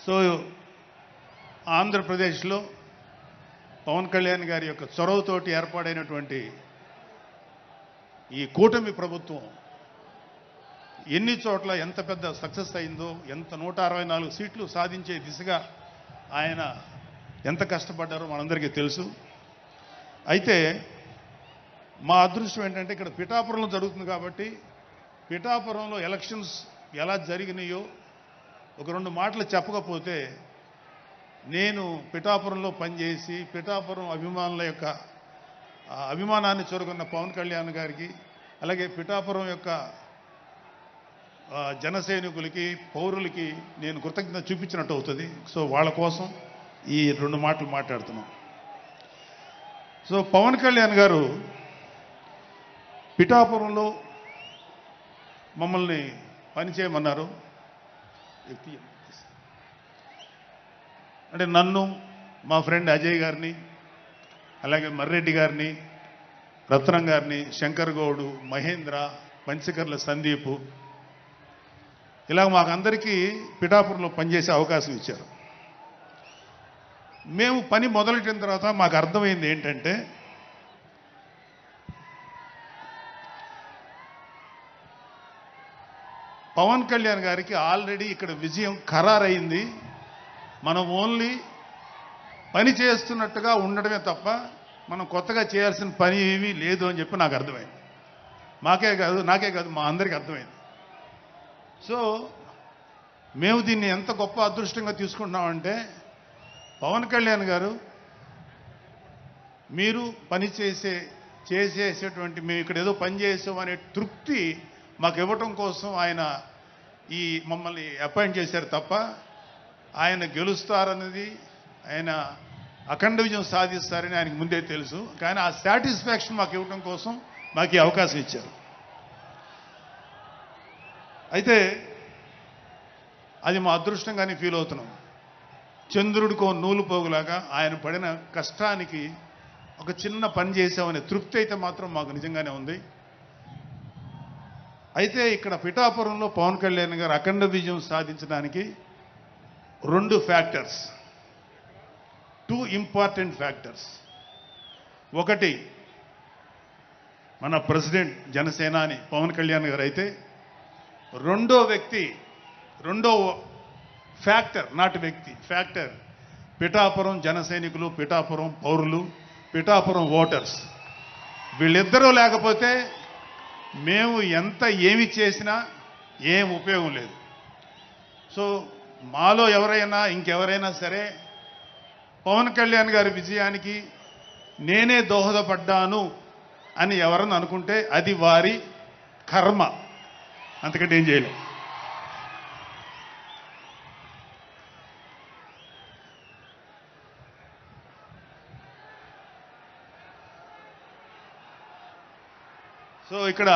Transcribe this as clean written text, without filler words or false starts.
So ఆంధ్రప్రదేశ్లో పవన్ కళ్యాణ్ గారి యొక్క చొరవతోటి ఏర్పాడైనటువంటి ఈ కూటమి ప్రభుత్వం ఎన్ని చోట్ల ఎంత పెద్ద సక్సెస్ అయిందో, ఎంత 164 సీట్లు సాధించే దిశగా ఆయన ఎంత కష్టపడ్డారో మనందరికీ తెలుసు. అయితే మా అదృష్టం ఏంటంటే ఇక్కడ పిఠాపురంలో జరుగుతుంది కాబట్టి పిఠాపురంలో ఎలక్షన్స్ ఎలా జరిగినాయో ఒక 2 మాటలు చెప్పకపోతే, నేను పిఠాపురంలో పనిచేసి పిఠాపురం అభిమానుల యొక్క అభిమానాన్ని చూరగొన్న పవన్ కళ్యాణ్ గారికి, అలాగే పిఠాపురం యొక్క జన సైనికులకి, పౌరులకి నేను కృతజ్ఞత చూపించినట్టు అవుతుంది. సో వాళ్ళ కోసం ఈ 2 మాటలు మాట్లాడుతున్నాం. సో పవన్ కళ్యాణ్ గారు పిఠాపురంలో మమ్మల్ని పనిచేయమన్నారు. అంటే నన్ను, మా ఫ్రెండ్ అజయ్ గారిని, అలాగే మర్రెడ్డి గారిని, రత్నం గారిని, శంకర్ గౌడు, మహేంద్ర, పంచకర్ల సందీప్, ఇలా మాకందరికీ పిఠాపురంలో పనిచేసే అవకాశం ఇచ్చారు. మేము పని మొదలెట్టిన తర్వాత మాకు అర్థమైంది ఏంటంటే, పవన్ కళ్యాణ్ గారికి ఆల్రెడీ ఇక్కడ విజయం ఖరారైంది. మనం ఓన్లీ పని చేస్తున్నట్టుగా ఉండడమే తప్ప మనం కొత్తగా చేయాల్సిన పని ఏమీ లేదు అని చెప్పి నాకు అర్థమైంది. నాకే కాదు మా అందరికీ అర్థమైంది. సో మేము దీన్ని ఎంత గొప్ప అదృష్టంగా తీసుకుంటున్నామంటే, పవన్ కళ్యాణ్ గారు మీరు పని చేసేసేటువంటి మేము ఇక్కడ ఏదో పని చేసాం అనే తృప్తి మాకు ఇవ్వటం కోసం ఆయన ఈ మమ్మల్ని అపాయింట్ చేశారు తప్ప ఆయన గెలుస్తారన్నది, ఆయన అఖండ విజయం సాధిస్తారని ఆయనకు ముందే తెలుసు. కానీ ఆ సాటిస్ఫాక్షన్ మాకు ఇవ్వటం కోసం మాకు ఈ అవకాశం ఇచ్చారు. అయితే అది మా అదృష్టంగానే ఫీల్ అవుతున్నాం. చంద్రుడికో నూలు పోగులాగా ఆయన పడిన కష్టానికి ఒక చిన్న పని చేసామనే తృప్తి అయితే మాత్రం మాకు నిజంగానే ఉంది. అయితే ఇక్కడ పిఠాపురంలో పవన్ కళ్యాణ్ గారు అఖండ విజయం సాధించడానికి 2 ఫ్యాక్టర్స్, 2 ఇంపార్టెంట్ ఫ్యాక్టర్స్. ఒకటి మన ప్రెసిడెంట్ జనసేనాని పవన్ కళ్యాణ్ గారు అయితే, రెండో ఫ్యాక్టర్, నాట్ వ్యక్తి, ఫ్యాక్టర్ పిఠాపురం జన సైనికులు, పిఠాపురం పౌరులు, పిఠాపురం ఓటర్స్. వీళ్ళిద్దరూ లేకపోతే మేము ఏమి చేసినా ఏం ఉపయోగం లేదు. సో మాలో ఎవరైనా ఇంకెవరైనా సరే పవన్ కళ్యాణ్ గారి విజయానికి నేనే దోహదపడ్డాను అని ఎవరన్నా అనుకుంటే అది వారి కర్మ, అంతకంటే ఏం చేయలేం. సో ఇక్కడ